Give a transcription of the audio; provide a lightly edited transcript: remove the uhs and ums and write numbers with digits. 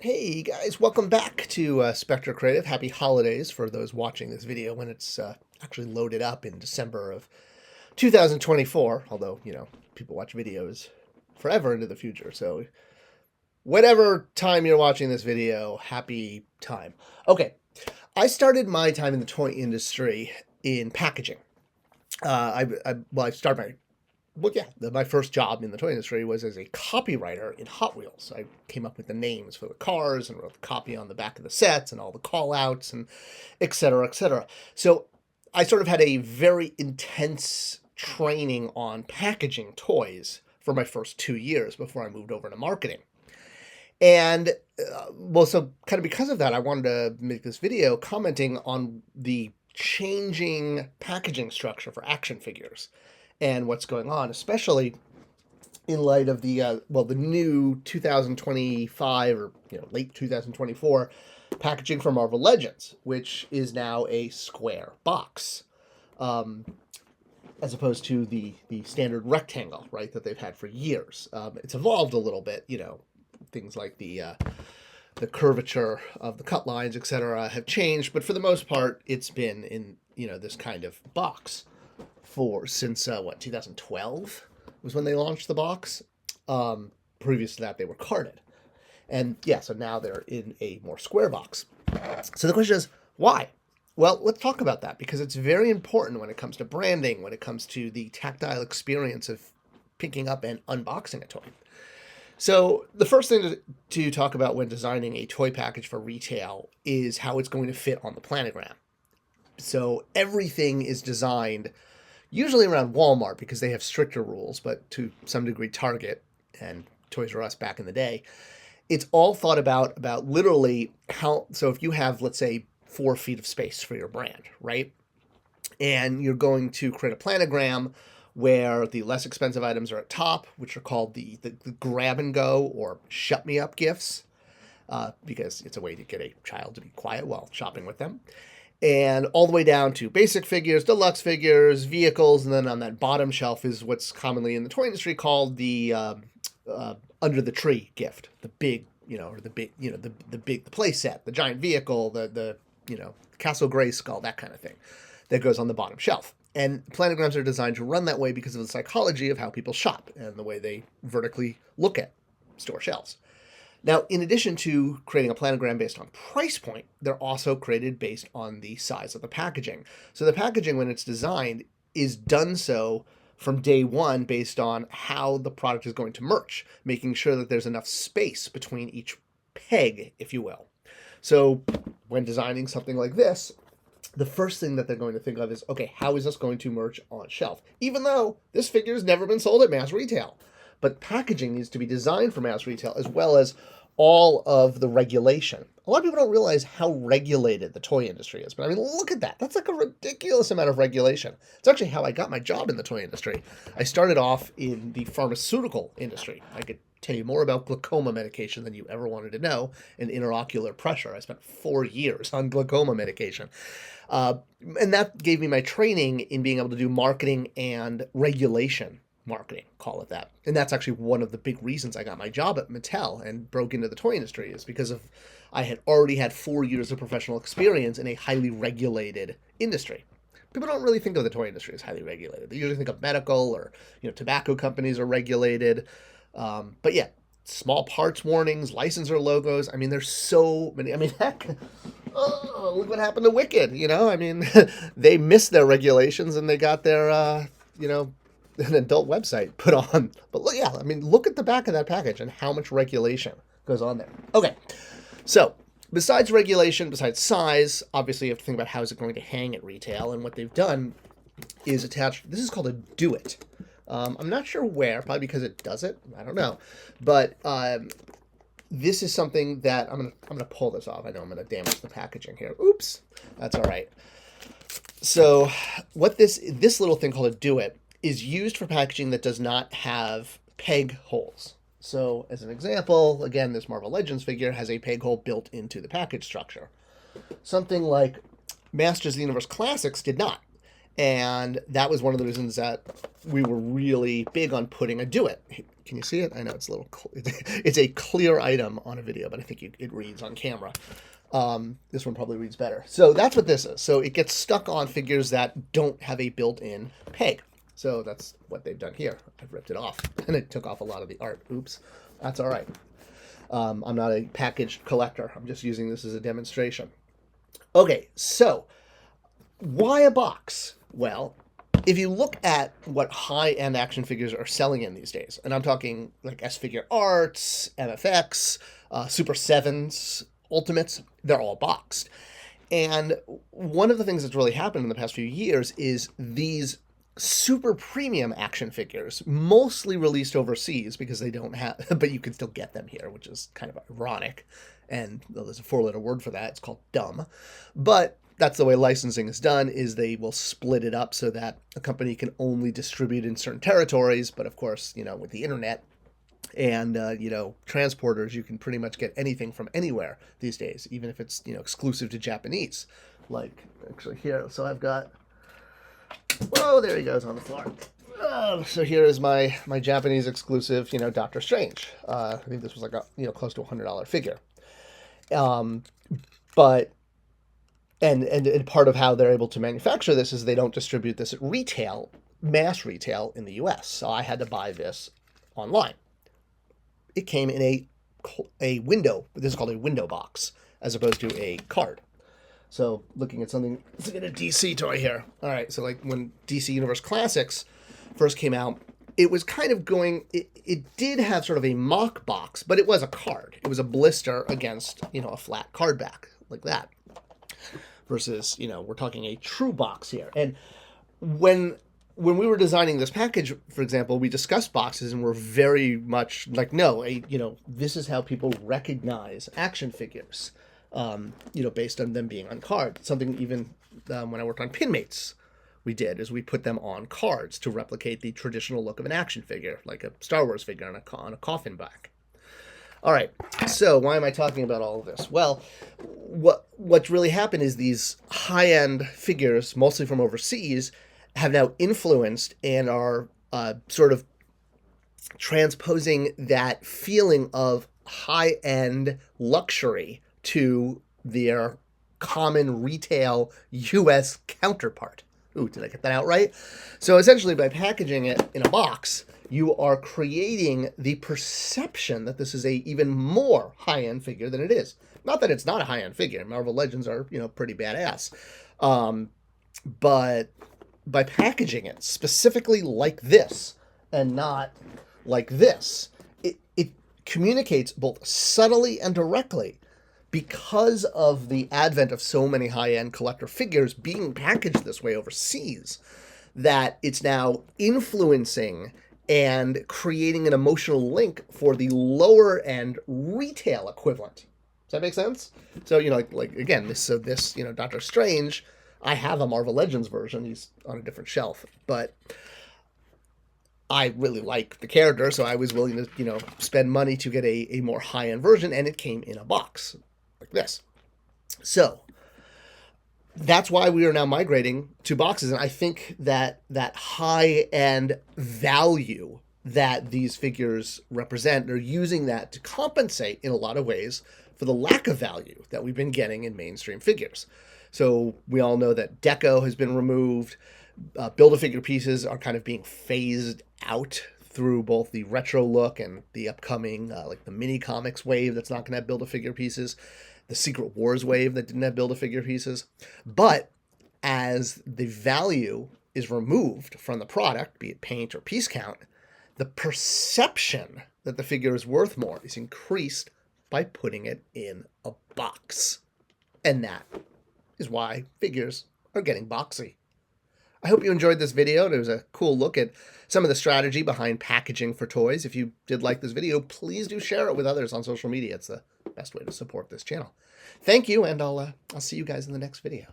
Hey guys, welcome back to Spectre Creative. Happy holidays for those watching this video when it's actually loaded up in December of 2024. Although, people watch videos forever into the future. So, whatever time you're watching this video, happy time. Okay, I started my time in the toy industry in packaging. I started my first job in the toy industry was as a copywriter in Hot Wheels. I came up with the names for the cars and wrote the copy on the back of the sets and all the call outs and et cetera, et cetera. So I sort of had a very intense training on packaging toys for my first 2 years before I moved over to marketing. And so kind of because of that, I wanted to make this video commenting on the changing packaging structure for action figures and what's going on, especially in light of the new 2025 or late 2024 packaging for Marvel Legends, which is now a square box, as opposed to the standard rectangle, right, that they've had for years. It's evolved a little bit, things like the curvature of the cut lines, etc., have changed, but for the most part, it's been in this kind of box since 2012 was when they launched the box. Previous to that, they were carded, and so now they're in a more square box. So the question is, why? Well, let's talk about that because it's very important when it comes to branding, when it comes to the tactile experience of picking up and unboxing a toy. So the first thing to talk about when designing a toy package for retail is how it's going to fit on the planogram. So everything is designed usually around Walmart because they have stricter rules, but to some degree Target and Toys R Us back in the day. It's all thought about literally how, so if you have, let's say, 4 feet of space for your brand, right? And you're going to create a planogram where the less expensive items are at top, which are called the grab and go or shut me up gifts, because it's a way to get a child to be quiet while shopping with them. And all the way down to basic figures, deluxe figures, vehicles, and then on that bottom shelf is what's commonly in the toy industry called the under the tree gift, the big, or the big, the play set, the giant vehicle, the Castle Grayskull, that kind of thing, that goes on the bottom shelf. And planograms are designed to run that way because of the psychology of how people shop and the way they vertically look at store shelves. Now, in addition to creating a planogram based on price point, they're also created based on the size of the packaging. So the packaging, when it's designed, is done so from day one based on how the product is going to merch, making sure that there's enough space between each peg, if you will. So when designing something like this, the first thing that they're going to think of is, okay, how is this going to merch on shelf? Even though this figure has never been sold at mass retail. But packaging needs to be designed for mass retail as well as all of the regulation. A lot of people don't realize how regulated the toy industry is. But I mean, look at that. That's like a ridiculous amount of regulation. It's actually how I got my job in the toy industry. I started off in the pharmaceutical industry. I could tell you more about glaucoma medication than you ever wanted to know, and interocular pressure. I spent 4 years on glaucoma medication. And that gave me my training in being able to do marketing and regulation marketing, call it that. And that's actually one of the big reasons I got my job at Mattel and broke into the toy industry, is because I had already had 4 years of professional experience in a highly regulated industry. People don't really think of the toy industry as highly regulated. They usually think of medical or, tobacco companies are regulated. But yeah, small parts warnings, licensor logos. I mean, there's so many. I mean, heck, look what happened to Wicked. I mean, they missed their regulations and they got their, an adult website put on. But look at the back of that package and how much regulation goes on there. Okay, so besides regulation, besides size, obviously you have to think about how is it going to hang at retail. And what they've done is attach, this is called a do-it. I'm not sure where, probably because it does it. I don't know. But this is something that I'm gonna pull this off. I know I'm gonna damage the packaging here. Oops, that's all right. So what this little thing called a do-it is used for packaging that does not have peg holes. So as an example, again, this Marvel Legends figure has a peg hole built into the package structure. Something like Masters of the Universe Classics did not. And that was one of the reasons that we were really big on putting a do-it. Can you see it? I know it's a little, it's a clear item on a video, but I think it reads on camera. This one probably reads better. So that's what this is. So it gets stuck on figures that don't have a built-in peg. So that's what they've done here. I've ripped it off, and it took off a lot of the art. Oops. That's all right. I'm not a packaged collector. I'm just using this as a demonstration. Okay, so why a box? Well, if you look at what high-end action figures are selling in these days, and I'm talking like S-Figure Arts, MFX, Super 7s, Ultimates, they're all boxed. And one of the things that's really happened in the past few years is these super premium action figures, mostly released overseas because they don't have, but you can still get them here, which is kind of ironic. And well, there's a 4-letter word for that. It's called dumb. But that's the way licensing is done, is they will split it up so that a company can only distribute in certain territories. But of course, you know, with the internet and, you know, transporters, you can pretty much get anything from anywhere these days, even if it's, you know, exclusive to Japanese. Like, actually here, so I've got, whoa, there he goes on the floor. So here is my Japanese exclusive, you know, Doctor Strange. I think this was like a, you know, close to $100 figure. But, and part of how they're able to manufacture this is they don't distribute this at retail, mass retail in the US. So I had to buy this online. It came in a window, this is called a window box, as opposed to a card. So looking at something, let's look at a DC toy here. All right, so like when DC Universe Classics first came out, it was kind of going, it did have sort of a mock box, but it was a card. It was a blister against, you know, a flat card back like that. Versus, you know, we're talking a true box here. And when we were designing this package, for example, we discussed boxes and we're very much like, no, you know, this is how people recognize action figures, you know, based on them being on card. Something even when I worked on Pinmates, we did, is we put them on cards to replicate the traditional look of an action figure, like a Star Wars figure on a coffin back. All right, so why am I talking about all of this? Well, what's really happened is these high-end figures, mostly from overseas, have now influenced and are sort of transposing that feeling of high-end luxury to their common retail U.S. counterpart. Ooh, did I get that out right? So essentially, by packaging it in a box, you are creating the perception that this is a even more high-end figure than it is. Not that it's not a high-end figure. Marvel Legends are, you know, pretty badass. But by packaging it specifically like this and not like this, it communicates both subtly and directly, because of the advent of so many high-end collector figures being packaged this way overseas, that it's now influencing and creating an emotional link for the lower-end retail equivalent. Does that make sense? So, you know, like again, this, you know, Doctor Strange, I have a Marvel Legends version. He's on a different shelf, but I really like the character, so I was willing to, you know, spend money to get a more high-end version, and it came in a box like this. So that's why we are now migrating to boxes, and I think that that high-end value that these figures represent, they're using that to compensate in a lot of ways for the lack of value that we've been getting in mainstream figures. So we all know that deco has been removed. Build-A-Figure pieces are kind of being phased out through both the retro look and the upcoming, like the mini comics wave that's not going to have Build-A-Figure pieces, the Secret Wars wave that didn't have Build-A-Figure pieces. But as the value is removed from the product, be it paint or piece count, the perception that the figure is worth more is increased by putting it in a box. And that is why figures are getting boxy. I hope you enjoyed this video. It was a cool look at some of the strategy behind packaging for toys. If you did like this video, please do share it with others on social media. It's the best way to support this channel. Thank you, and I'll see you guys in the next video.